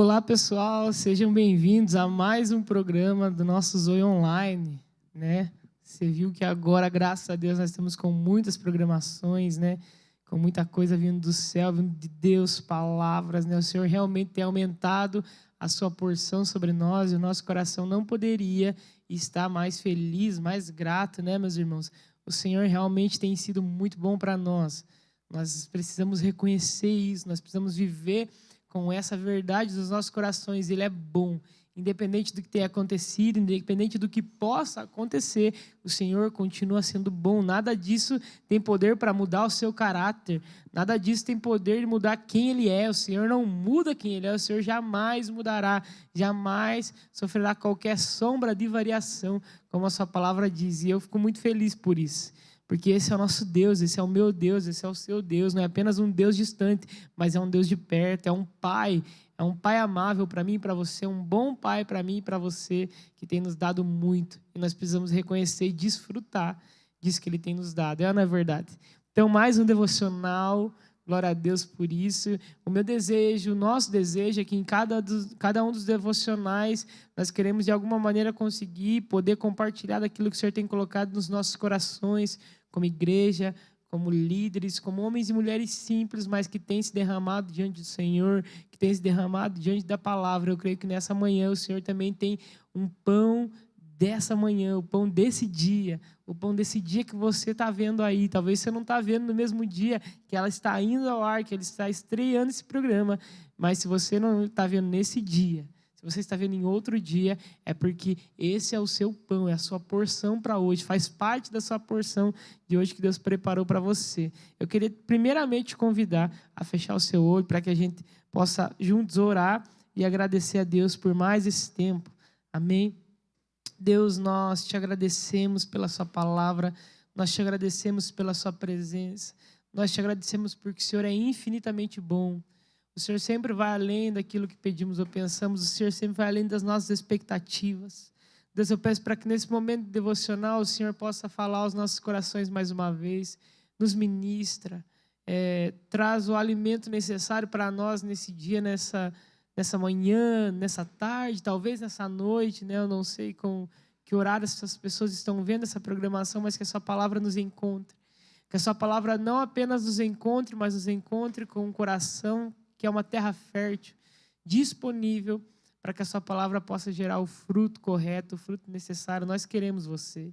Olá, pessoal, sejam bem-vindos a mais um programa do nosso Zoe Online, né? Você viu que agora, graças a Deus, nós estamos com muitas programações, né? Com muita coisa vindo do céu, vindo de Deus, palavras, né? O Senhor realmente tem aumentado a sua porção sobre nós e o nosso coração não poderia estar mais feliz, mais grato, né, meus irmãos? O Senhor realmente tem sido muito bom para nós. Nós precisamos reconhecer isso, nós precisamos viver com essa verdade dos nossos corações. Ele é bom, independente do que tenha acontecido, independente do que possa acontecer, o Senhor continua sendo bom. Nada disso tem poder para mudar o seu caráter, nada disso tem poder de mudar quem Ele é. O Senhor não muda quem Ele é, o Senhor jamais mudará, jamais sofrerá qualquer sombra de variação, como a sua palavra diz, e eu fico muito feliz por isso. Porque esse é o nosso Deus, esse é o meu Deus, esse é o seu Deus. Não é apenas um Deus distante, mas é um Deus de perto, é um Pai amável para mim e para você, um bom Pai para mim e para você, que tem nos dado muito. E nós precisamos reconhecer e desfrutar disso que Ele tem nos dado. É ou não é verdade? Então, mais um devocional, glória a Deus por isso. O meu desejo, o nosso desejo é que em cada um dos devocionais nós queremos de alguma maneira conseguir poder compartilhar daquilo que o Senhor tem colocado nos nossos corações, como igreja, como líderes, como homens e mulheres simples, mas que têm se derramado diante do Senhor, que têm se derramado diante da palavra. Eu creio que nessa manhã o Senhor também tem um pão dessa manhã, o pão desse dia, o pão desse dia que você está vendo aí. Talvez você não está vendo no mesmo dia que ela está indo ao ar, que ele está estreando esse programa, mas se você não está vendo nesse dia, se você está vendo em outro dia, é porque esse é o seu pão, é a sua porção para hoje, faz parte da sua porção de hoje que Deus preparou para você. Eu queria primeiramente te convidar a fechar o seu olho para que a gente possa juntos orar e agradecer a Deus por mais esse tempo. Amém? Deus, nós te agradecemos pela sua palavra, nós te agradecemos pela sua presença, nós te agradecemos porque o Senhor é infinitamente bom. O Senhor sempre vai além daquilo que pedimos ou pensamos, o Senhor sempre vai além das nossas expectativas. Deus, eu peço para que nesse momento devocional o Senhor possa falar aos nossos corações mais uma vez, nos ministra, traz o alimento necessário para nós nesse dia, nessa manhã, nessa tarde, talvez nessa noite, né? Eu não sei com que horário essas pessoas estão vendo essa programação, mas que a sua palavra nos encontre. Que a sua palavra não apenas nos encontre, mas nos encontre com um coração que é uma terra fértil, disponível para que a sua palavra possa gerar o fruto correto, o fruto necessário. Nós queremos você,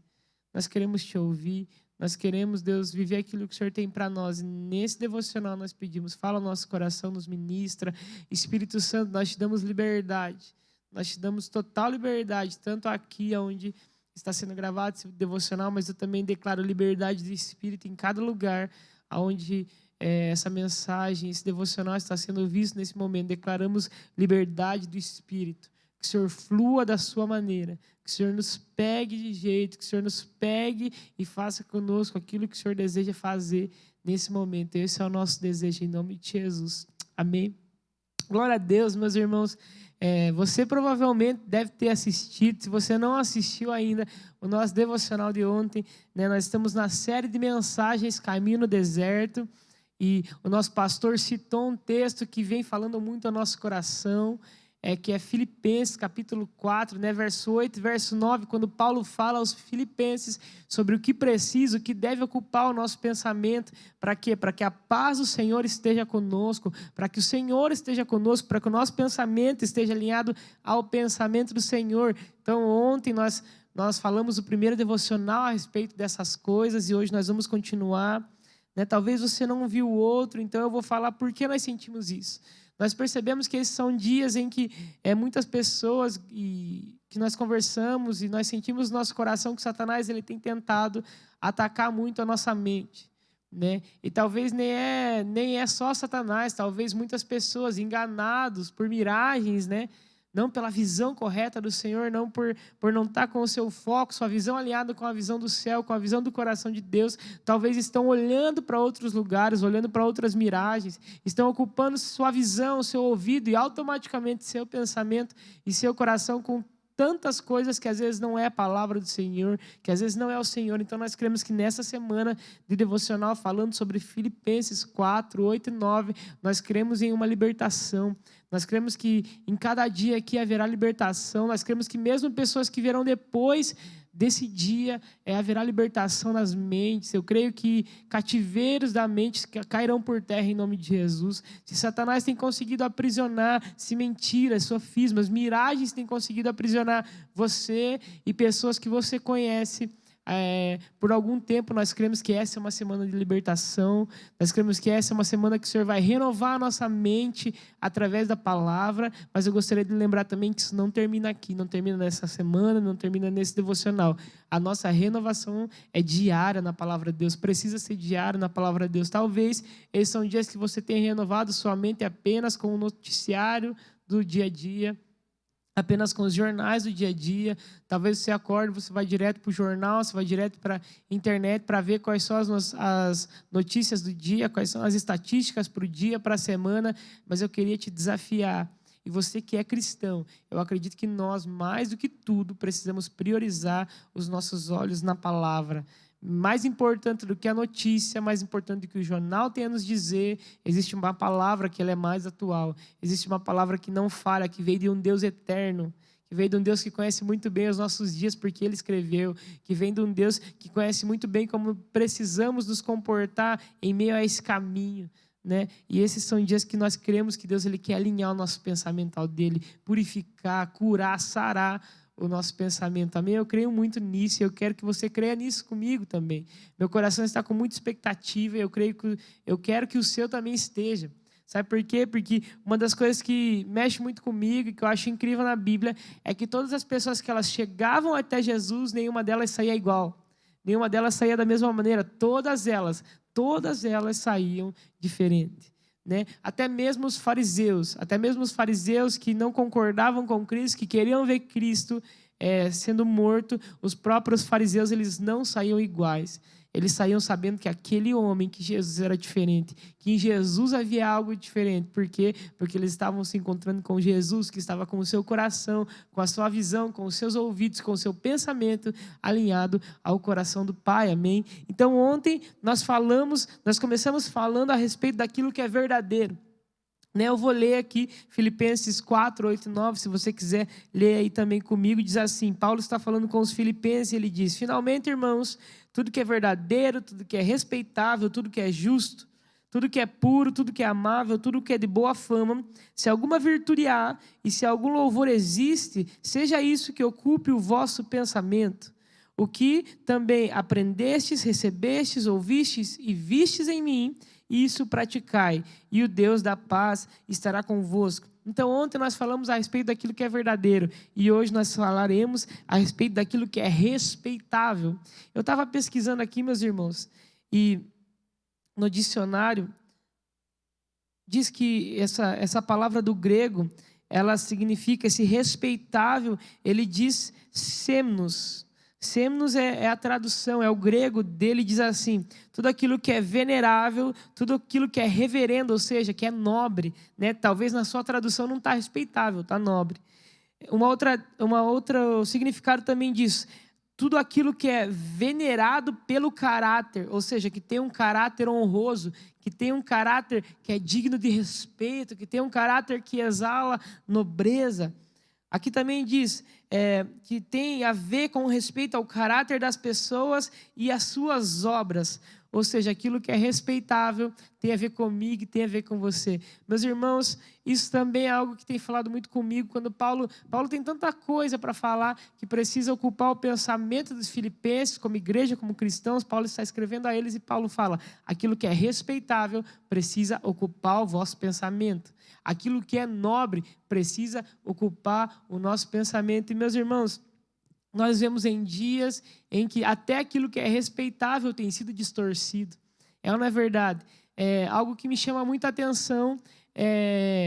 nós queremos te ouvir, nós queremos, Deus, viver aquilo que o Senhor tem para nós. E nesse devocional nós pedimos, fala ao nosso coração, nos ministra. Espírito Santo, nós te damos liberdade, nós te damos total liberdade, tanto aqui onde está sendo gravado esse devocional, mas eu também declaro liberdade de Espírito em cada lugar onde essa mensagem, esse devocional está sendo visto nesse momento. Declaramos liberdade do Espírito. Que o Senhor flua da sua maneira. Que o Senhor nos pegue de jeito. Que o Senhor nos pegue e faça conosco aquilo que o Senhor deseja fazer nesse momento. Esse é o nosso desejo em nome de Jesus. Amém. Glória a Deus, meus irmãos. Você provavelmente deve ter assistido, se você não assistiu ainda, o nosso devocional de ontem, né? Nós estamos na série de mensagens Caminho no Deserto. E o nosso pastor citou um texto que vem falando muito ao nosso coração, que é Filipenses capítulo 4, né, verso 8 e verso 9, quando Paulo fala aos filipenses sobre o que precisa, o que deve ocupar o nosso pensamento. Para quê? Para que a paz do Senhor esteja conosco, para que o Senhor esteja conosco, para que o nosso pensamento esteja alinhado ao pensamento do Senhor. Então ontem nós falamos o primeiro devocional a respeito dessas coisas e hoje nós vamos continuar. Talvez você não viu o outro, então eu vou falar por que nós sentimos isso. Nós percebemos que esses são dias em que muitas pessoas que nós conversamos e nós sentimos no nosso coração que Satanás ele tem tentado atacar muito a nossa mente. Né? E talvez nem é só Satanás, talvez muitas pessoas enganados por miragens, né? Não pela visão correta do Senhor, não por não estar com o seu foco, sua visão alinhada com a visão do céu, com a visão do coração de Deus. Talvez estão olhando para outros lugares, olhando para outras miragens, estão ocupando sua visão, seu ouvido e automaticamente seu pensamento e seu coração com tantas coisas que às vezes não é a palavra do Senhor, que às vezes não é o Senhor. Então nós cremos que nessa semana de devocional, falando sobre Filipenses 4, 8 e 9, nós cremos em uma libertação. Nós cremos que em cada dia aqui haverá libertação. Nós cremos que mesmo pessoas que virão depois desse dia, haverá libertação nas mentes. Eu creio que cativeiros da mente cairão por terra em nome de Jesus. Se Satanás tem conseguido aprisionar, se mentiras, sofismas, miragens tem conseguido aprisionar você e pessoas que você conhece, por algum tempo, nós cremos que essa é uma semana de libertação. Nós cremos que essa é uma semana que o Senhor vai renovar a nossa mente através da palavra. Mas eu gostaria de lembrar também que isso não termina aqui, não termina nessa semana, não termina nesse devocional. A nossa renovação é diária na palavra de Deus, precisa ser diária na palavra de Deus. Talvez esses são dias que você tenha renovado sua mente apenas com o noticiário do dia a dia, apenas com os jornais do dia a dia. Talvez você acorde, você vai direto para o jornal, você vai direto para a internet para ver quais são as notícias do dia, quais são as estatísticas para o dia, para a semana. Mas eu queria te desafiar. E você que é cristão, eu acredito que nós, mais do que tudo, precisamos priorizar os nossos olhos na palavra. Mais importante do que a notícia, mais importante do que o jornal tem a nos dizer, existe uma palavra que ela é mais atual. Existe uma palavra que não falha, que veio de um Deus eterno, que veio de um Deus que conhece muito bem os nossos dias porque Ele escreveu, que vem de um Deus que conhece muito bem como precisamos nos comportar em meio a esse caminho, né? E esses são dias que nós cremos que Deus Ele quer alinhar o nosso pensamento ao dele, purificar, curar, sarar o nosso pensamento. Amém? Eu creio muito nisso e eu quero que você creia nisso comigo também. Meu coração está com muita expectativa e eu quero que o seu também esteja. Sabe por quê? Porque uma das coisas que mexe muito comigo e que eu acho incrível na Bíblia é que todas as pessoas que elas chegavam até Jesus, nenhuma delas saía igual. Nenhuma delas saía da mesma maneira. Todas elas saíam diferente. Né? Até mesmo os fariseus que não concordavam com Cristo, que queriam ver Cristo sendo morto, os próprios fariseus, eles não saíam iguais. Eles saíam sabendo que aquele homem, que Jesus era diferente, que em Jesus havia algo diferente. Por quê? Porque eles estavam se encontrando com Jesus, que estava com o seu coração, com a sua visão, com os seus ouvidos, com o seu pensamento alinhado ao coração do Pai. Amém? Então ontem nós começamos falando a respeito daquilo que é verdadeiro. Eu vou ler aqui Filipenses 4, 8 e 9, se você quiser ler aí também comigo. Diz assim, Paulo está falando com os filipenses e ele diz: finalmente, irmãos, tudo que é verdadeiro, tudo que é respeitável, tudo que é justo, tudo que é puro, tudo que é amável, tudo que é de boa fama, se alguma virtude há e se algum louvor existe, seja isso que ocupe o vosso pensamento. O que também aprendestes, recebestes, ouvistes e vistes em mim, isso praticai, e o Deus da paz estará convosco. Então ontem nós falamos a respeito daquilo que é verdadeiro, e hoje nós falaremos a respeito daquilo que é respeitável. Eu estava pesquisando aqui, meus irmãos, e no dicionário diz que essa palavra do grego, ela significa, esse respeitável, ele diz semnos. Semnos é a tradução, é o grego dele, diz assim: tudo aquilo que é venerável, tudo aquilo que é reverendo, ou seja, que é nobre, né? Talvez na sua tradução não está respeitável, está nobre. Uma outra significado também diz: tudo aquilo que é venerado pelo caráter, ou seja, que tem um caráter honroso, que tem um caráter que é digno de respeito, que tem um caráter que exala nobreza. Aqui também diz que tem a ver com respeito ao caráter das pessoas e às suas obras. Ou seja, aquilo que é respeitável tem a ver comigo e tem a ver com você. Meus irmãos, isso também é algo que tem falado muito comigo. Quando Paulo tem tanta coisa para falar que precisa ocupar o pensamento dos filipenses, como igreja, como cristãos. Paulo está escrevendo a eles e Paulo fala: aquilo que é respeitável precisa ocupar o vosso pensamento. Aquilo que é nobre precisa ocupar o nosso pensamento. E, meus irmãos, nós vemos em dias em que até aquilo que é respeitável tem sido distorcido. É ou não é verdade? É algo que me chama muita atenção.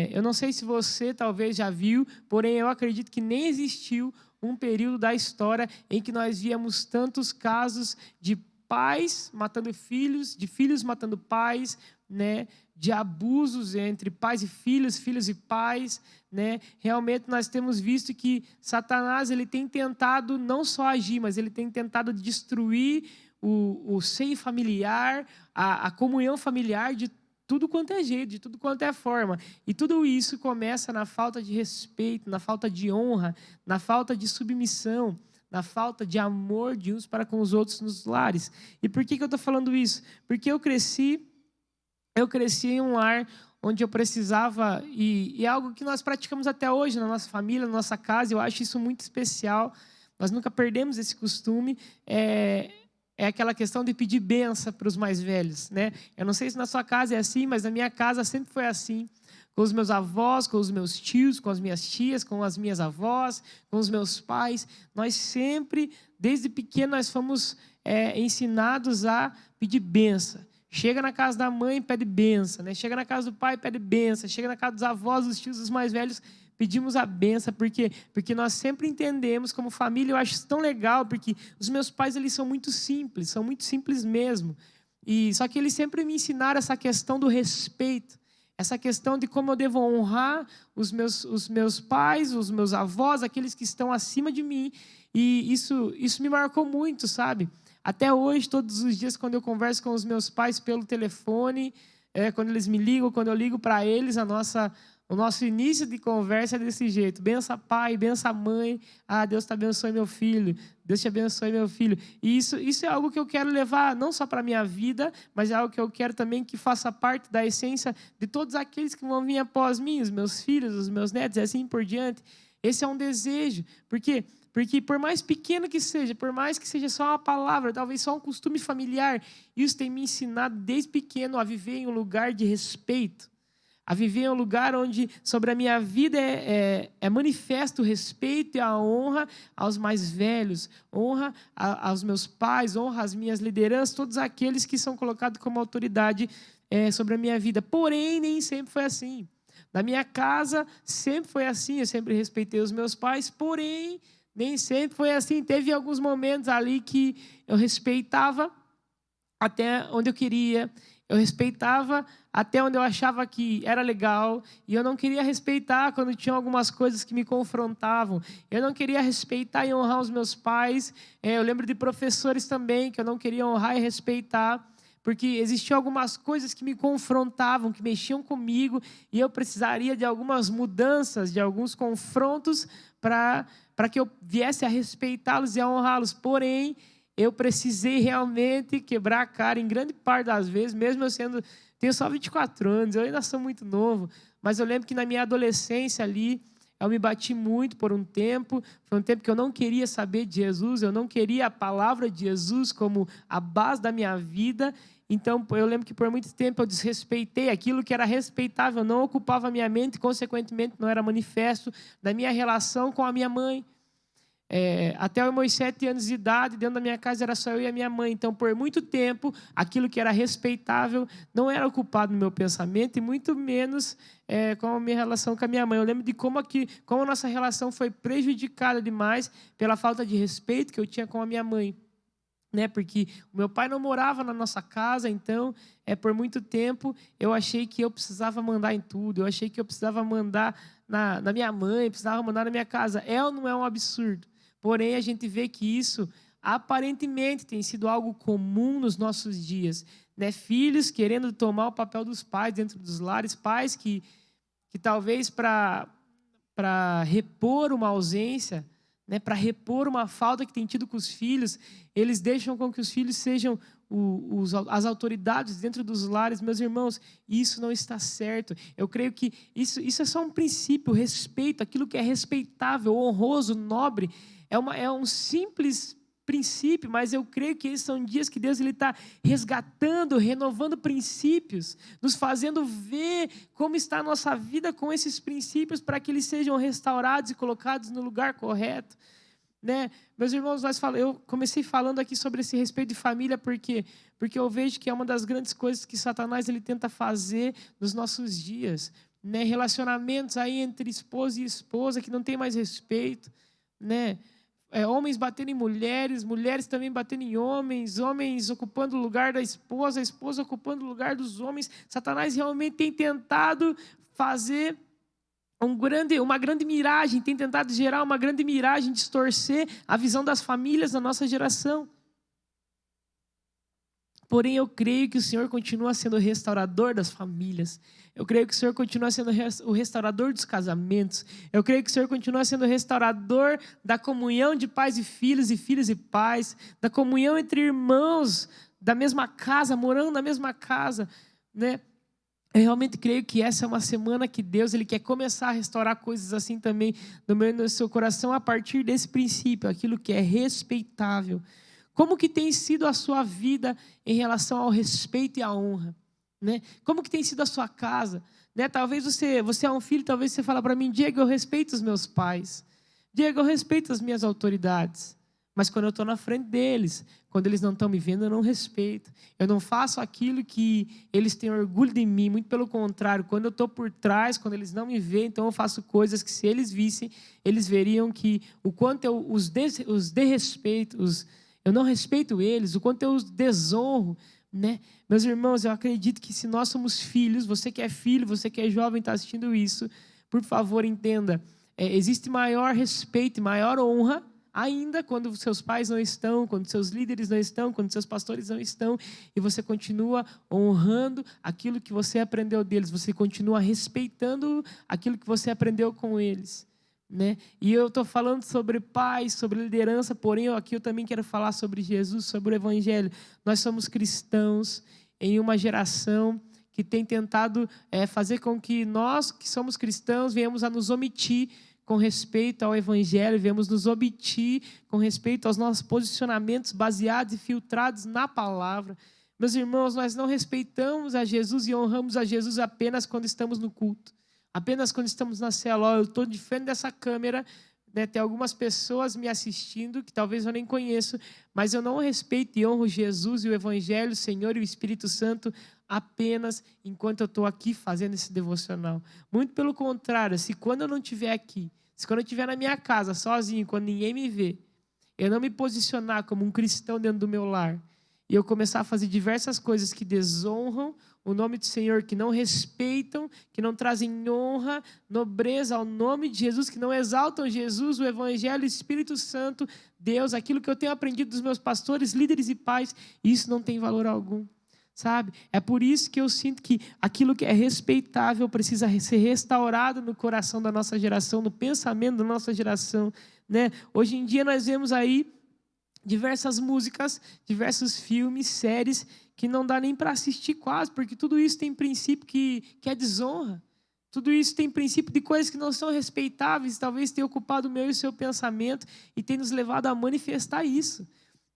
Eu não sei se você talvez já viu, porém eu acredito que nem existiu um período da história em que nós víamos tantos casos de pais matando filhos, de filhos matando pais, né, de abusos entre pais e filhos, filhos e pais, né? Realmente nós temos visto que Satanás ele tem tentado não só agir, mas ele tem tentado destruir o seio familiar, a comunhão familiar de tudo quanto é jeito, de tudo quanto é forma. E tudo isso começa na falta de respeito, na falta de honra, na falta de submissão, na falta de amor de uns para com os outros nos lares. E por que eu estou falando isso? Porque eu cresci em um lar onde eu precisava, e é algo que nós praticamos até hoje na nossa família, na nossa casa, eu acho isso muito especial, nós nunca perdemos esse costume, é aquela questão de pedir bênção para os mais velhos, né? Eu não sei se na sua casa é assim, mas na minha casa sempre foi assim, com os meus avós, com os meus tios, com as minhas tias, com as minhas avós, com os meus pais, nós sempre, desde pequeno, nós fomos ensinados a pedir bênção. Chega na casa da mãe, pede bênção, né? Chega na casa do pai, pede bênção. Chega na casa dos avós, dos tios, dos mais velhos, pedimos a bênção. Por quê? Porque nós sempre entendemos, como família, eu acho isso tão legal, porque os meus pais eles são muito simples mesmo. E só que eles sempre me ensinaram essa questão do respeito, essa questão de como eu devo honrar os meus pais, os meus avós, aqueles que estão acima de mim. E isso me marcou muito, sabe? Até hoje, todos os dias, quando eu converso com os meus pais pelo telefone, quando eles me ligam, quando eu ligo para eles, o nosso início de conversa é desse jeito. Bença pai, bença mãe. Ah, Deus te abençoe meu filho. Deus te abençoe meu filho. E isso é algo que eu quero levar não só para a minha vida, mas é algo que eu quero também que faça parte da essência de todos aqueles que vão vir após mim, os meus filhos, os meus netos e assim por diante. Esse é um desejo. Por quê? Porque por mais pequeno que seja, por mais que seja só uma palavra, talvez só um costume familiar, isso tem me ensinado desde pequeno a viver em um lugar de respeito, a viver em um lugar onde sobre a minha vida é manifesto o respeito e a honra aos mais velhos, honra aos meus pais, honra às minhas lideranças, todos aqueles que são colocados como autoridade sobre a minha vida. Porém, nem sempre foi assim. Na minha casa, sempre foi assim, eu sempre respeitei os meus pais, porém, nem sempre foi assim. Teve alguns momentos ali que eu respeitava até onde eu queria, eu respeitava até onde eu achava que era legal, e eu não queria respeitar quando tinha algumas coisas que me confrontavam. Eu não queria respeitar e honrar os meus pais. Eu lembro de professores também que eu não queria honrar e respeitar, porque existiam algumas coisas que me confrontavam, que mexiam comigo, e eu precisaria de algumas mudanças, de alguns confrontos para que eu viesse a respeitá-los e a honrá-los. Porém, eu precisei realmente quebrar a cara em grande parte das vezes, mesmo eu tenho só 24 anos, eu ainda sou muito novo, mas eu lembro que na minha adolescência ali, eu me bati muito por um tempo, foi um tempo que eu não queria saber de Jesus, eu não queria a palavra de Jesus como a base da minha vida. Então, eu lembro que por muito tempo eu desrespeitei aquilo que era respeitável, não ocupava a minha mente e, consequentemente, não era manifesto da minha relação com a minha mãe. Até os meus 7 anos de idade, dentro da minha casa era só eu e a minha mãe. Então, por muito tempo, aquilo que era respeitável não era ocupado no meu pensamento, e muito menos com a minha relação com a minha mãe. Eu lembro de como a nossa relação foi prejudicada demais pela falta de respeito que eu tinha com a minha mãe. Né? Porque o meu pai não morava na nossa casa, então, por muito tempo, eu achei que eu precisava mandar em tudo, eu achei que eu precisava mandar na minha mãe, precisava mandar na minha casa. Ou não é um absurdo? Porém, a gente vê que isso, aparentemente, tem sido algo comum nos nossos dias. Né? Filhos querendo tomar o papel dos pais dentro dos lares, pais que talvez para repor uma ausência, né, para repor uma falta que tem tido com os filhos, eles deixam com que os filhos sejam as autoridades dentro dos lares. Meus irmãos, isso não está certo. Eu creio que isso é só um princípio, o respeito, aquilo que é respeitável, honroso, nobre, é um simples princípio, mas eu creio que esses são dias que Deus está resgatando, renovando princípios, nos fazendo ver como está a nossa vida com esses princípios, para que eles sejam restaurados e colocados no lugar correto. Né? Meus irmãos, eu comecei falando aqui sobre esse respeito de família, porque eu vejo que é uma das grandes coisas que Satanás ele tenta fazer nos nossos dias. Né? Relacionamentos aí entre esposo e esposa que não tem mais respeito, né? homens batendo em mulheres, mulheres também batendo em homens, homens ocupando o lugar da esposa, a esposa ocupando o lugar dos homens. Satanás realmente tem tentado fazer uma grande miragem, tem tentado gerar uma grande miragem, distorcer a visão das famílias da nossa geração. Porém, eu creio que o Senhor continua sendo o restaurador das famílias. Eu creio que o Senhor continua sendo o restaurador dos casamentos. Eu creio que o Senhor continua sendo o restaurador da comunhão de pais e filhos e pais, da comunhão entre irmãos da mesma casa, morando na mesma casa, né? Eu realmente creio que essa é uma semana que Deus ele quer começar a restaurar coisas assim também no meio do seu coração a partir desse princípio, aquilo que é respeitável. Como que tem sido a sua vida em relação ao respeito e à honra? Né? Como que tem sido a sua casa? Né? Talvez você é um filho, talvez você fale para mim, Diego, eu respeito os meus pais. Diego, eu respeito as minhas autoridades. Mas quando eu estou na frente deles, quando eles não estão me vendo, eu não respeito. Eu não faço aquilo que eles têm orgulho de mim. Muito pelo contrário, quando eu estou por trás, quando eles não me veem, então eu faço coisas que se eles vissem, eles veriam que o quanto eu os desrespeito, eu não respeito eles, o quanto eu os desonro. Né? Meus irmãos, eu acredito que se nós somos filhos, você que é filho, você que é jovem, está assistindo isso, por favor, entenda, existe maior respeito e maior honra ainda quando seus pais não estão, quando seus líderes não estão, quando seus pastores não estão, e você continua honrando aquilo que você aprendeu deles, você continua respeitando aquilo que você aprendeu com eles. Né? E eu estou falando sobre paz, sobre liderança, porém aqui eu também quero falar sobre Jesus, sobre o Evangelho. Nós somos cristãos em uma geração que tem tentado fazer com que nós, que somos cristãos, venhamos a nos omitir com respeito ao Evangelho, venhamos nos omitir com respeito aos nossos posicionamentos baseados e filtrados na palavra. Meus irmãos, nós não respeitamos a Jesus e honramos a Jesus apenas quando estamos no culto. Apenas quando estamos na célula, eu estou de frente dessa câmera, né, tem algumas pessoas me assistindo que talvez eu nem conheço, mas eu não respeito e honro Jesus e o Evangelho, o Senhor e o Espírito Santo apenas enquanto eu estou aqui fazendo esse devocional. Muito pelo contrário, se quando eu não estiver aqui, se quando eu estiver na minha casa, sozinho, quando ninguém me vê, eu não me posicionar como um cristão dentro do meu lar, e eu começar a fazer diversas coisas que desonram o nome do Senhor, que não respeitam, que não trazem honra, nobreza ao nome de Jesus, que não exaltam Jesus, o Evangelho, o Espírito Santo, Deus, aquilo que eu tenho aprendido dos meus pastores, líderes e pais, isso não tem valor algum, sabe? É por isso que eu sinto que aquilo que é respeitável precisa ser restaurado no coração da nossa geração, no pensamento da nossa geração, né? Hoje em dia nós vemos aí diversas músicas, diversos filmes, séries, que não dá nem para assistir quase, porque tudo isso tem princípio que é desonra. Tudo isso tem princípio de coisas que não são respeitáveis, talvez tenha ocupado o meu e o seu pensamento e tenha nos levado a manifestar isso.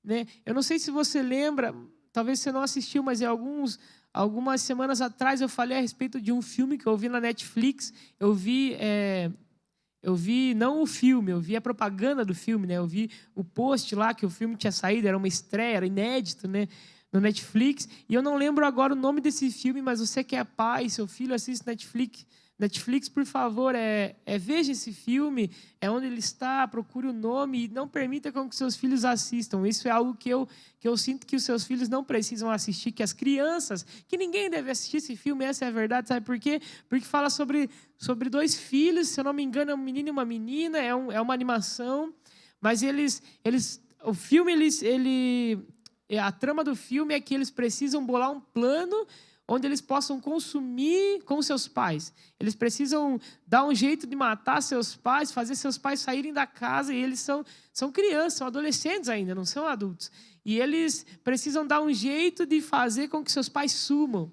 Né? Eu não sei se você lembra, talvez você não assistiu, mas algumas semanas atrás eu falei a respeito de um filme que eu vi na Netflix. Eu vi não o filme, eu vi a propaganda do filme, né? Eu vi o post lá que o filme tinha saído, era uma estreia, era inédito, né? No Netflix. E eu não lembro agora o nome desse filme, mas você que é pai, seu filho assiste Netflix, por favor, veja esse filme, é onde ele está, procure o nome e não permita com que seus filhos assistam. Isso é algo que eu sinto que os seus filhos não precisam assistir, que as crianças, que ninguém deve assistir esse filme, essa é a verdade, sabe por quê? Porque fala sobre dois filhos, se eu não me engano, é um menino e uma menina, é uma animação, mas o filme, a trama do filme é que eles precisam bolar um plano onde eles possam consumir com seus pais. Eles precisam dar um jeito de matar seus pais, fazer seus pais saírem da casa, e eles são crianças, são adolescentes ainda, não são adultos. E eles precisam dar um jeito de fazer com que seus pais sumam.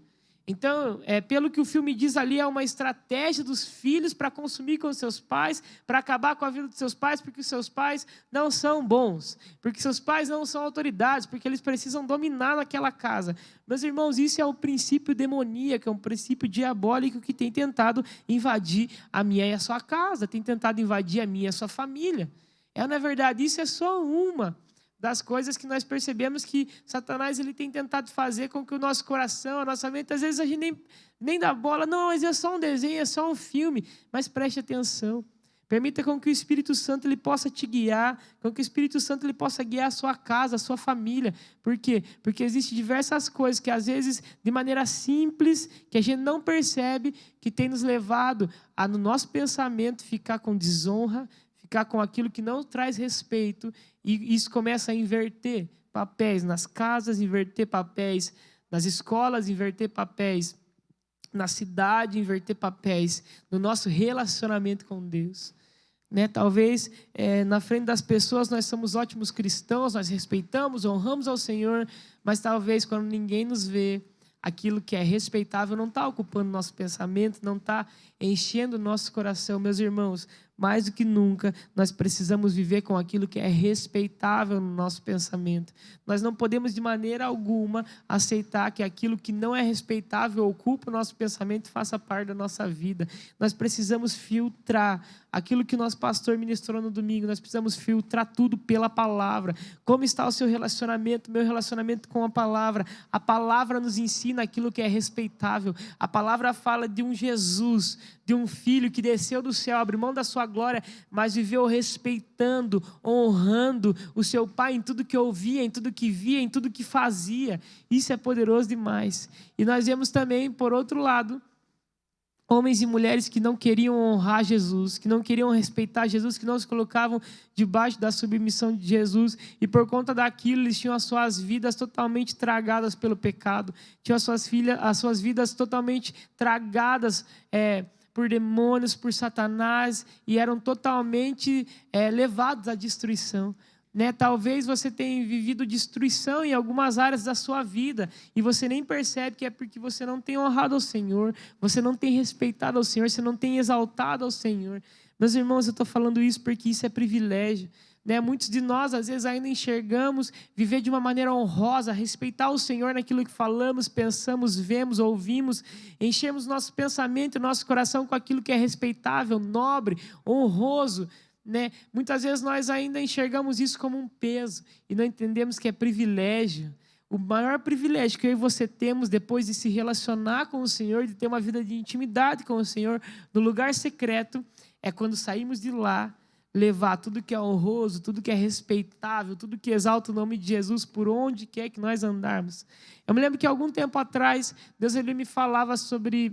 Então, pelo que o filme diz ali, é uma estratégia dos filhos para consumir com seus pais, para acabar com a vida dos seus pais, porque os seus pais não são bons, porque seus pais não são autoridades, porque eles precisam dominar naquela casa. Meus irmãos, isso é um princípio demoníaco, é um princípio diabólico que tem tentado invadir a minha e a sua casa, tem tentado invadir a minha e a sua família. Na verdade, isso é só uma das coisas que nós percebemos que Satanás ele tem tentado fazer com que o nosso coração, a nossa mente, às vezes a gente nem dá bola. Não, mas é só um desenho, é só um filme. Mas preste atenção. Permita com que o Espírito Santo ele possa te guiar, com que o Espírito Santo ele possa guiar a sua casa, a sua família. Por quê? Porque existem diversas coisas que às vezes, de maneira simples, que a gente não percebe, que tem nos levado a, no nosso pensamento, ficar com desonra, ficar com aquilo que não traz respeito, e isso começa a inverter papéis nas casas, inverter papéis nas escolas, inverter papéis na cidade, inverter papéis no nosso relacionamento com Deus. Talvez na frente das pessoas nós somos ótimos cristãos, nós respeitamos, honramos ao Senhor, mas talvez quando ninguém nos vê, aquilo que é respeitável não está ocupando nosso pensamento, não está enchendo o nosso coração. Meus irmãos, mais do que nunca, nós precisamos viver com aquilo que é respeitável no nosso pensamento. Nós não podemos de maneira alguma aceitar que aquilo que não é respeitável ocupe o nosso pensamento e faça parte da nossa vida. Nós precisamos filtrar aquilo que o nosso pastor ministrou no domingo. Nós precisamos filtrar tudo pela palavra. Como está o seu relacionamento, meu relacionamento com a palavra? A palavra nos ensina aquilo que é respeitável. A palavra fala de um Jesus, de um filho que desceu do céu, abriu mão da sua glória, mas viveu respeitando, honrando o seu pai em tudo que ouvia, em tudo que via, em tudo que fazia. Isso é poderoso demais. E nós vemos também, por outro lado, homens e mulheres que não queriam honrar Jesus, que não queriam respeitar Jesus, que não se colocavam debaixo da submissão de Jesus, e por conta daquilo eles tinham as suas vidas totalmente tragadas pelo pecado, tinham as suas vidas totalmente tragadas por demônios, por Satanás, e eram totalmente levados à destruição. Talvez você tenha vivido destruição em algumas áreas da sua vida e você nem percebe que é porque você não tem honrado ao Senhor, você não tem respeitado ao Senhor, você não tem exaltado ao Senhor. Meus irmãos, eu estou falando isso porque isso é privilégio. Muitos de nós, às vezes, ainda enxergamos viver de uma maneira honrosa, respeitar o Senhor naquilo que falamos, pensamos, vemos, ouvimos, enchemos nosso pensamento e nosso coração com aquilo que é respeitável, nobre, honroso. Muitas vezes nós ainda enxergamos isso como um peso e não entendemos que é privilégio. O maior privilégio que eu e você temos depois de se relacionar com o Senhor, de ter uma vida de intimidade com o Senhor no lugar secreto, é quando saímos de lá, levar tudo que é honroso, tudo que é respeitável, tudo que exalta o nome de Jesus por onde quer que nós andarmos. Eu me lembro que algum tempo atrás, Deus ele me falava sobre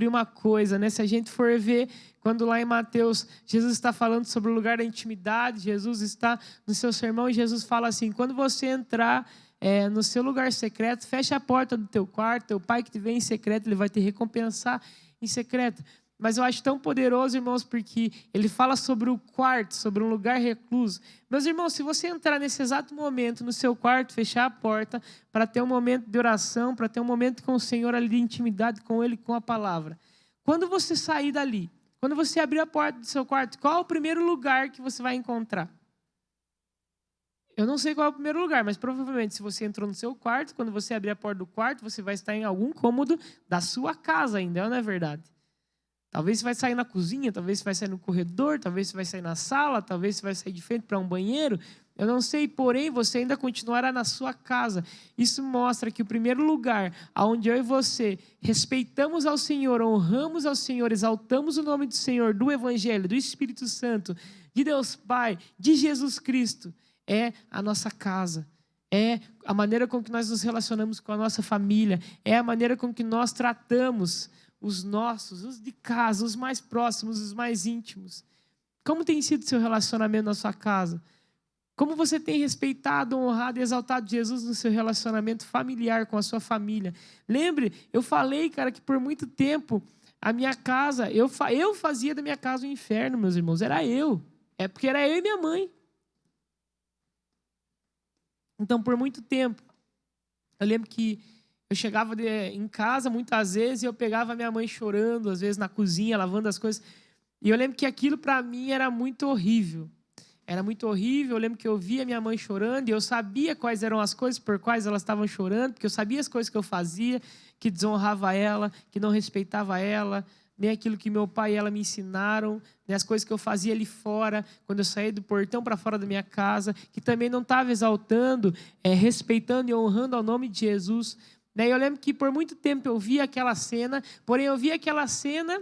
uma coisa, se a gente for ver, quando lá em Mateus, Jesus está falando sobre o lugar da intimidade, Jesus está no seu sermão e Jesus fala assim, quando você entrar no seu lugar secreto, fecha a porta do teu quarto, teu pai que te vê em secreto, ele vai te recompensar em secreto. Mas eu acho tão poderoso, irmãos, porque ele fala sobre o quarto, sobre um lugar recluso. Meus irmãos, se você entrar nesse exato momento no seu quarto, fechar a porta, para ter um momento de oração, para ter um momento com o Senhor ali de intimidade com Ele, com a palavra. Quando você sair dali, quando você abrir a porta do seu quarto, qual é o primeiro lugar que você vai encontrar? Eu não sei qual é o primeiro lugar, mas provavelmente se você entrou no seu quarto, quando você abrir a porta do quarto, você vai estar em algum cômodo da sua casa ainda, não é verdade? Talvez você vai sair na cozinha, talvez você vai sair no corredor, talvez você vai sair na sala, talvez você vai sair de frente para um banheiro. Eu não sei, porém você ainda continuará na sua casa. Isso mostra que o primeiro lugar onde eu e você respeitamos ao Senhor, honramos ao Senhor, exaltamos o nome do Senhor, do Evangelho, do Espírito Santo, de Deus Pai, de Jesus Cristo, é a nossa casa. É a maneira com que nós nos relacionamos com a nossa família, é a maneira com que nós tratamos os nossos, os de casa, os mais próximos, os mais íntimos. Como tem sido o seu relacionamento na sua casa? Como você tem respeitado, honrado e exaltado Jesus no seu relacionamento familiar com a sua família? Lembre, eu falei, cara, que por muito tempo a minha casa, eu fazia da minha casa um inferno, meus irmãos. Era eu. É porque era eu e minha mãe. Então, por muito tempo, eu lembro que eu chegava em casa muitas vezes e eu pegava a minha mãe chorando, às vezes na cozinha, lavando as coisas. E eu lembro que aquilo para mim era muito horrível. Era muito horrível, eu lembro que eu via minha mãe chorando e eu sabia quais eram as coisas por quais elas estavam chorando, porque eu sabia as coisas que eu fazia, que desonrava ela, que não respeitava ela, nem aquilo que meu pai e ela me ensinaram, nem as coisas que eu fazia ali fora, quando eu saía do portão para fora da minha casa, que também não estava exaltando, respeitando e honrando ao nome de Jesus. Eu lembro que por muito tempo eu via aquela cena, porém eu via aquela cena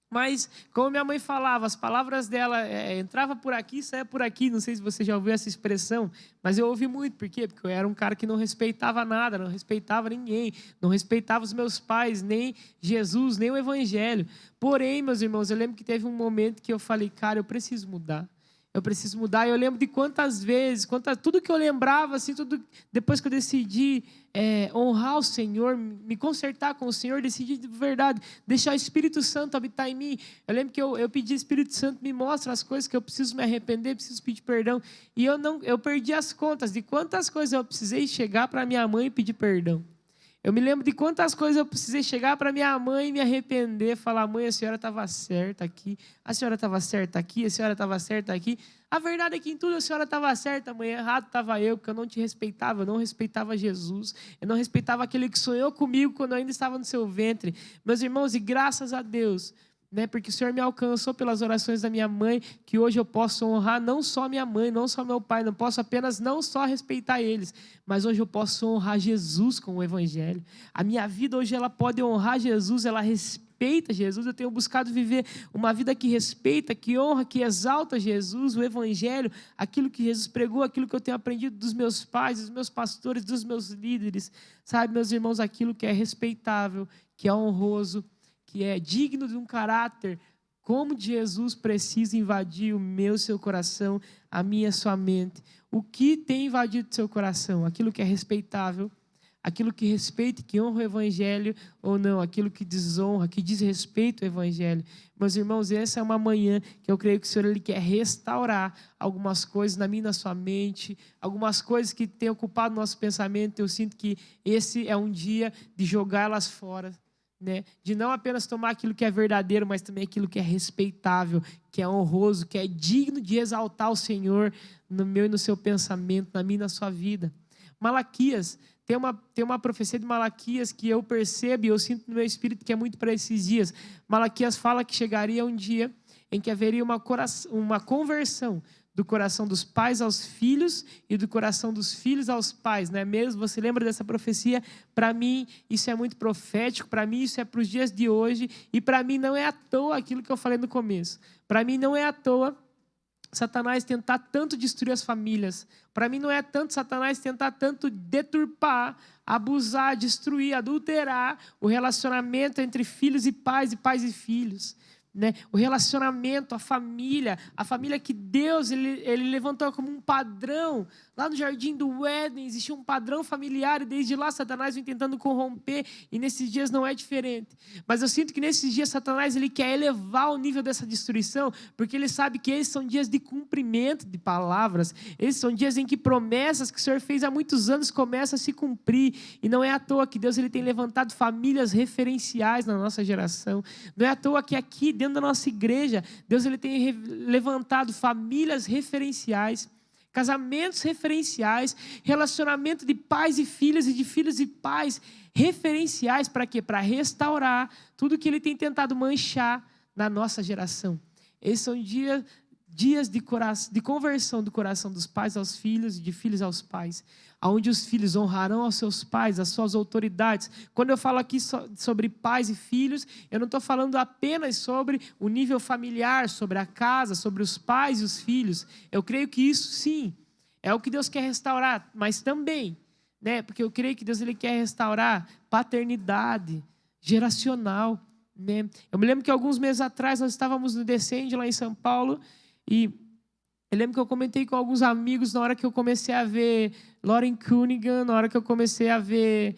Mas, como minha mãe falava, as palavras dela entrava por aqui, saia por aqui. Não sei se você já ouviu essa expressão, mas eu ouvi muito. Por quê? Porque eu era um cara que não respeitava nada, não respeitava ninguém, não respeitava os meus pais, nem Jesus, nem o Evangelho. Porém, meus irmãos, eu lembro que teve um momento que eu falei, cara, eu preciso mudar. Eu preciso mudar. E eu lembro de quantas vezes, tudo que eu lembrava, assim, tudo, depois que eu decidi honrar o Senhor, me consertar com o Senhor, decidi de verdade deixar o Espírito Santo habitar em mim. Eu lembro que eu pedi, Espírito Santo, me mostra as coisas que eu preciso me arrepender, preciso pedir perdão. E eu perdi as contas de quantas coisas eu precisei chegar para minha mãe e pedir perdão. Eu me lembro de quantas coisas eu precisei chegar para minha mãe e me arrepender, falar, mãe, a senhora estava certa aqui, a senhora estava certa aqui, a senhora estava certa aqui. A verdade é que em tudo a senhora estava certa, mãe, errado estava eu, porque eu não te respeitava, eu não respeitava Jesus, eu não respeitava aquele que sonhou comigo quando eu ainda estava no seu ventre. Meus irmãos, e graças a Deus, porque o Senhor me alcançou pelas orações da minha mãe, que hoje eu posso honrar não só minha mãe, não só meu pai, não posso apenas não só respeitar eles, mas hoje eu posso honrar Jesus com o Evangelho. A minha vida hoje ela pode honrar Jesus, ela respeita Jesus. Eu tenho buscado viver uma vida que respeita, que honra, que exalta Jesus, o Evangelho, aquilo que Jesus pregou, aquilo que eu tenho aprendido dos meus pais, dos meus pastores, dos meus líderes, sabe, meus irmãos, aquilo que é respeitável, que é honroso, que é digno de um caráter como de Jesus, precisa invadir o meu, seu coração, a minha, sua mente. O que tem invadido seu coração? Aquilo que é respeitável, aquilo que respeita e que honra o Evangelho, ou não, aquilo que desonra, que diz respeito ao Evangelho. Meus irmãos, essa é uma manhã que eu creio que o Senhor ele quer restaurar algumas coisas na minha e na sua mente, algumas coisas que têm ocupado o nosso pensamento. Eu sinto que esse é um dia de jogá-las fora. De não apenas tomar aquilo que é verdadeiro, mas também aquilo que é respeitável, que é honroso, que é digno de exaltar o Senhor no meu e no seu pensamento, na minha e na sua vida. Malaquias, tem uma profecia de Malaquias que eu percebo e eu sinto no meu espírito que é muito para esses dias. Malaquias fala que chegaria um dia em que haveria uma conversão do coração dos pais aos filhos e do coração dos filhos aos pais, não é mesmo? Você lembra dessa profecia? Para mim, isso é muito profético, para mim, isso é para os dias de hoje, e para mim não é à toa aquilo que eu falei no começo. Para mim não é à toa Satanás tentar tanto destruir as famílias. Para mim não é tanto Satanás tentar tanto deturpar, abusar, destruir, adulterar o relacionamento entre filhos e pais e filhos. O relacionamento, a família que Deus ele levantou como um padrão. Lá no Jardim do Éden existia um padrão familiar e desde lá Satanás vem tentando corromper e nesses dias não é diferente. Mas eu sinto que nesses dias Satanás ele quer elevar o nível dessa destruição porque ele sabe que esses são dias de cumprimento de palavras. Esses são dias em que promessas que o Senhor fez há muitos anos começam a se cumprir. E não é à toa que Deus ele tem levantado famílias referenciais na nossa geração. Não é à toa que aqui dentro da nossa igreja Deus ele tem levantado famílias referenciais, casamentos referenciais, relacionamento de pais e filhas e de filhos e pais referenciais. Para quê? Para restaurar tudo que ele tem tentado manchar na nossa geração. Esses são dias de conversão do coração dos pais aos filhos e de filhos aos pais, onde os filhos honrarão aos seus pais, as suas autoridades. Quando eu falo aqui sobre pais e filhos, eu não estou falando apenas sobre o nível familiar, sobre a casa, sobre os pais e os filhos. Eu creio que isso sim é o que Deus quer restaurar, mas também, porque eu creio que Deus ele quer restaurar paternidade geracional. Eu me lembro que alguns meses atrás nós estávamos no Descende lá em São Paulo e eu lembro que eu comentei com alguns amigos na hora que eu comecei a ver Lauren Cunningham, na hora que eu comecei a ver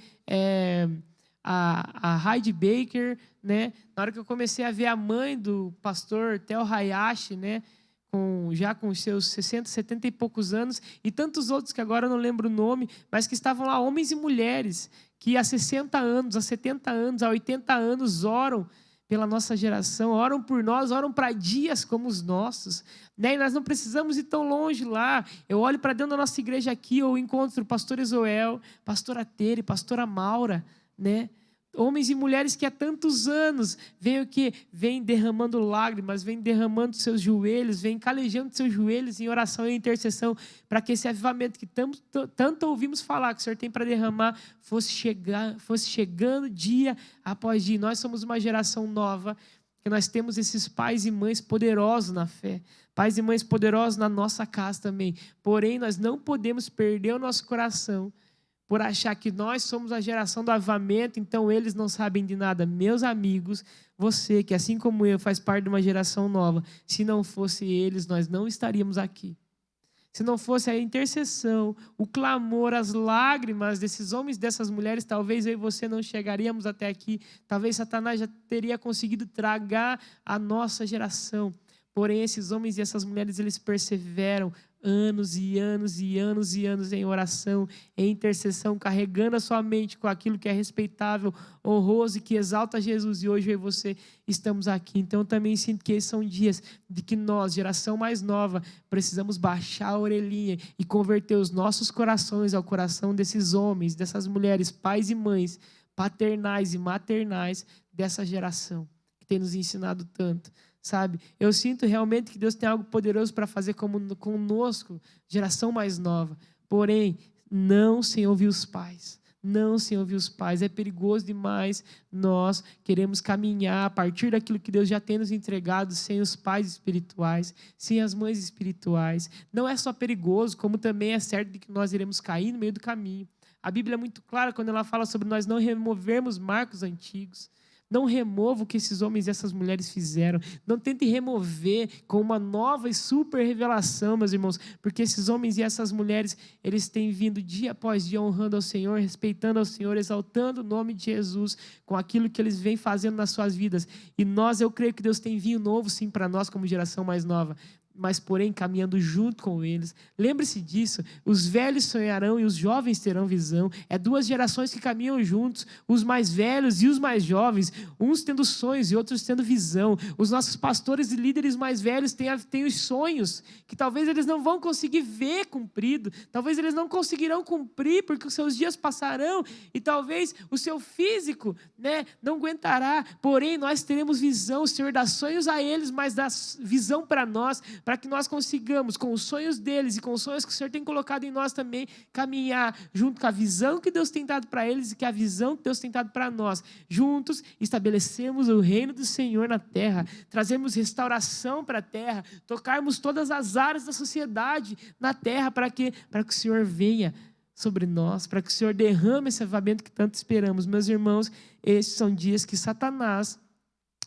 a Heidi Baker, na hora que eu comecei a ver a mãe do pastor Theo Hayashi, já com os seus 60, 70 e poucos anos, e tantos outros que agora eu não lembro o nome, mas que estavam lá, homens e mulheres, que há 60 anos, há 70 anos, há 80 anos oram pela nossa geração, oram por nós, oram para dias como os nossos. E nós não precisamos ir tão longe lá. Eu olho para dentro da nossa igreja aqui, eu encontro o pastor Ezoel, pastora Tere, pastora Maura, homens e mulheres que há tantos anos vêm derramando lágrimas, vêm derramando seus joelhos, vêm calejando seus joelhos em oração e intercessão para que esse avivamento que tanto ouvimos falar que o Senhor tem para derramar fosse chegando dia após dia. Nós somos uma geração nova que nós temos esses pais e mães poderosos na fé, pais e mães poderosos na nossa casa também. Porém, nós não podemos perder o nosso coração por achar que nós somos a geração do avivamento, então eles não sabem de nada. Meus amigos, você que assim como eu faz parte de uma geração nova, se não fosse eles, nós não estaríamos aqui. Se não fosse a intercessão, o clamor, as lágrimas desses homens e dessas mulheres, talvez eu e você não chegaríamos até aqui. Talvez Satanás já teria conseguido tragar a nossa geração. Porém, esses homens e essas mulheres, eles perseveram anos e anos e anos e anos em oração, em intercessão, carregando a sua mente com aquilo que é respeitável, honroso e que exalta Jesus. E hoje eu e você estamos aqui. Então eu também sinto que esses são dias de que nós, geração mais nova, precisamos baixar a orelhinha e converter os nossos corações ao coração desses homens, dessas mulheres, pais e mães, paternais e maternais dessa geração que tem nos ensinado tanto. Sabe? Eu sinto realmente que Deus tem algo poderoso para fazer conosco, geração mais nova. Porém, não sem ouvir os pais. Não sem ouvir os pais. É perigoso demais nós queremos caminhar a partir daquilo que Deus já tem nos entregado sem os pais espirituais, sem as mães espirituais. Não é só perigoso, como também é certo de que nós iremos cair no meio do caminho. A Bíblia é muito clara quando ela fala sobre nós não removermos marcos antigos. Não remova o que esses homens e essas mulheres fizeram. Não tente remover com uma nova e super revelação, meus irmãos, porque esses homens e essas mulheres, eles têm vindo dia após dia honrando ao Senhor, respeitando ao Senhor, exaltando o nome de Jesus com aquilo que eles vêm fazendo nas suas vidas. E nós, eu creio que Deus tem vinho novo, sim, para nós como geração mais nova, mas porém caminhando junto com eles. Lembre-se disso, os velhos sonharão e os jovens terão visão. É duas gerações que caminham juntos, os mais velhos e os mais jovens, uns tendo sonhos e outros tendo visão. Os nossos pastores e líderes mais velhos têm os sonhos que talvez eles não vão conseguir ver cumprido, talvez eles não conseguirão cumprir porque os seus dias passarão e talvez o seu físico, não aguentará. Porém, nós teremos visão. O Senhor dá sonhos a eles, mas dá visão para nós, para que nós consigamos, com os sonhos deles e com os sonhos que o Senhor tem colocado em nós também, caminhar junto com a visão que Deus tem dado para eles e que a visão que Deus tem dado para nós. Juntos, estabelecemos o reino do Senhor na terra, trazemos restauração para a terra, tocarmos todas as áreas da sociedade na terra, para que o Senhor venha sobre nós, para que o Senhor derrame esse avivamento que tanto esperamos. Meus irmãos, esses são dias que Satanás,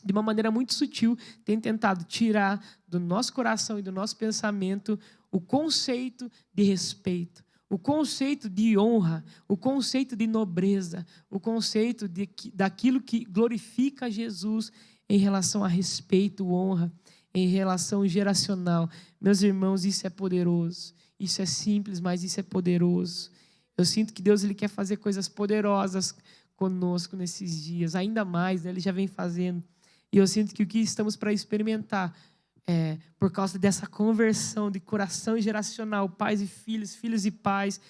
de uma maneira muito sutil, tem tentado tirar do nosso coração e do nosso pensamento o conceito de respeito, o conceito de honra, o conceito de nobreza, o conceito daquilo que glorifica Jesus em relação a respeito, honra, em relação geracional. Meus irmãos, isso é poderoso, isso é simples, mas isso é poderoso. Eu sinto que Deus ele quer fazer coisas poderosas conosco nesses dias, ainda mais, Ele já vem fazendo. E eu sinto que o que estamos para experimentar, por causa dessa conversão de coração geracional, pais e filhos, filhos e pais.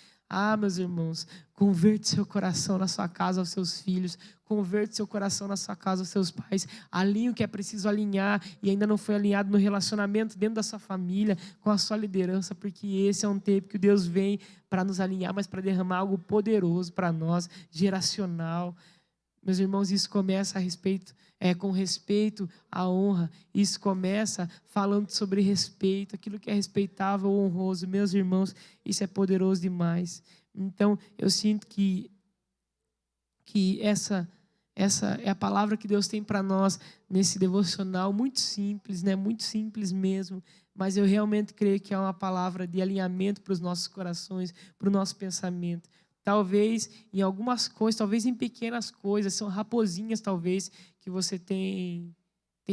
Meus irmãos, converte seu coração na sua casa aos seus filhos, converte seu coração na sua casa aos seus pais, alinhe o que é preciso alinhar e ainda não foi alinhado no relacionamento dentro da sua família, com a sua liderança, porque esse é um tempo que Deus vem para nos alinhar, mas para derramar algo poderoso para nós, geracional. Meus irmãos, isso começa com respeito à honra. Isso começa falando sobre respeito, aquilo que é respeitável ou honroso. Meus irmãos, isso é poderoso demais. Então, eu sinto que essa é a palavra que Deus tem para nós nesse devocional, muito simples, muito simples mesmo. Mas eu realmente creio que é uma palavra de alinhamento para os nossos corações, para o nosso pensamento. Talvez em algumas coisas, talvez em pequenas coisas, são raposinhas talvez que você tem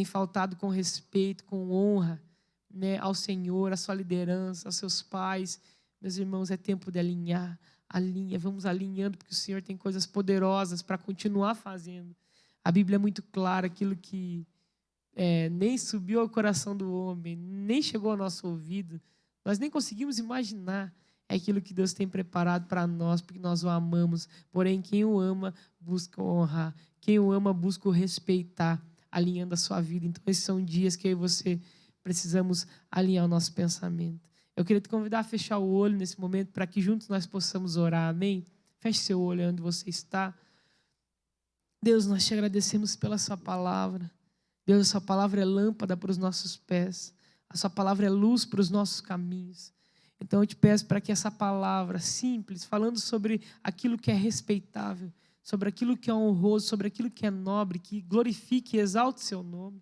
faltado com respeito, com honra, ao Senhor, à sua liderança, aos seus pais. Meus irmãos, é tempo de alinhar, vamos alinhando, porque o Senhor tem coisas poderosas para continuar fazendo. A Bíblia é muito clara, aquilo que nem subiu ao coração do homem, nem chegou ao nosso ouvido, nós nem conseguimos imaginar. É aquilo que Deus tem preparado para nós, porque nós o amamos. Porém, quem o ama, busca honrar. Quem o ama, busca o respeitar, alinhando a sua vida. Então, esses são dias que eu e você precisamos alinhar o nosso pensamento. Eu queria te convidar a fechar o olho nesse momento, para que juntos nós possamos orar. Amém? Feche seu olho onde você está. Deus, nós te agradecemos pela sua palavra. Deus, a sua palavra é lâmpada para os nossos pés. A sua palavra é luz para os nossos caminhos. Então eu te peço para que essa palavra simples, falando sobre aquilo que é respeitável, sobre aquilo que é honroso, sobre aquilo que é nobre, que glorifique e exalte o seu nome,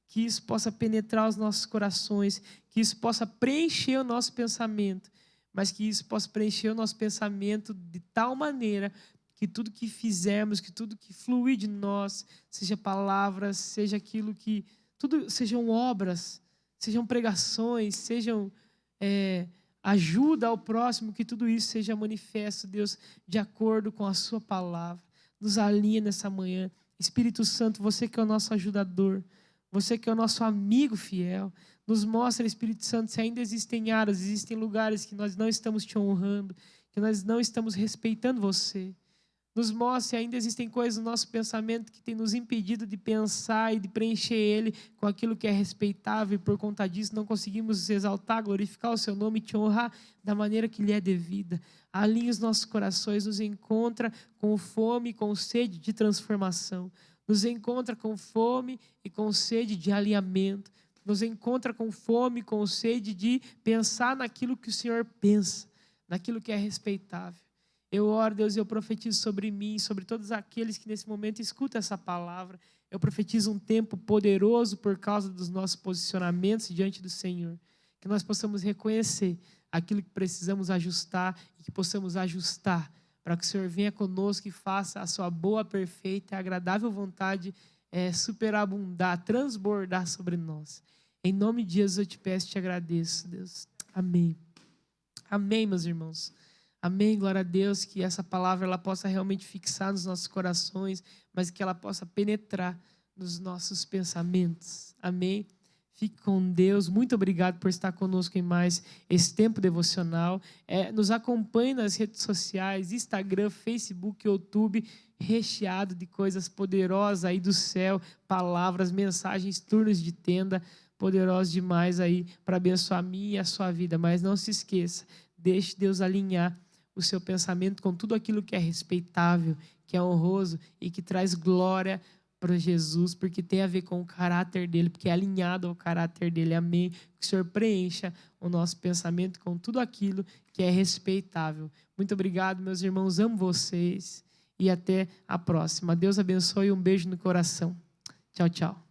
que isso possa penetrar os nossos corações, que isso possa preencher o nosso pensamento, mas que isso possa preencher o nosso pensamento de tal maneira que tudo que fizermos, que tudo que fluir de nós, seja palavras, seja aquilo que... tudo sejam obras, sejam pregações, sejam ajuda ao próximo, que tudo isso seja manifesto, Deus, de acordo com a sua palavra. Nos alinha nessa manhã. Espírito Santo, você que é o nosso ajudador, você que é o nosso amigo fiel, nos mostra, Espírito Santo, se ainda existem áreas, existem lugares que nós não estamos te honrando, que nós não estamos respeitando você. Nos mostre se ainda existem coisas no nosso pensamento que tem nos impedido de pensar e de preencher ele com aquilo que é respeitável, e por conta disso não conseguimos exaltar, glorificar o seu nome e te honrar da maneira que lhe é devida. Alinhe os nossos corações, nos encontra com fome e com sede de transformação, nos encontra com fome e com sede de alinhamento, nos encontra com fome e com sede de pensar naquilo que o Senhor pensa, naquilo que é respeitável. Eu oro, Deus, e eu profetizo sobre mim, sobre todos aqueles que nesse momento escutam essa palavra. Eu profetizo um tempo poderoso por causa dos nossos posicionamentos diante do Senhor. Que nós possamos reconhecer aquilo que precisamos ajustar e que possamos ajustar para que o Senhor venha conosco e faça a sua boa, perfeita e agradável vontade superabundar, transbordar sobre nós. Em nome de Jesus eu te peço e te agradeço, Deus. Amém. Amém, meus irmãos. Amém, glória a Deus, que essa palavra ela possa realmente fixar nos nossos corações, mas que ela possa penetrar nos nossos pensamentos. Amém? Fique com Deus. Muito obrigado por estar conosco em mais esse tempo devocional. Nos acompanhe nas redes sociais, Instagram, Facebook, YouTube, recheado de coisas poderosas aí do céu, palavras, mensagens, turnos de tenda, poderosos demais aí para abençoar a minha e a sua vida. Mas não se esqueça, deixe Deus alinhar o seu pensamento com tudo aquilo que é respeitável, que é honroso e que traz glória para Jesus, porque tem a ver com o caráter dele, porque é alinhado ao caráter dele. Amém? Que o Senhor preencha o nosso pensamento com tudo aquilo que é respeitável. Muito obrigado, meus irmãos, amo vocês e até a próxima. Deus abençoe e um beijo no coração. Tchau, tchau.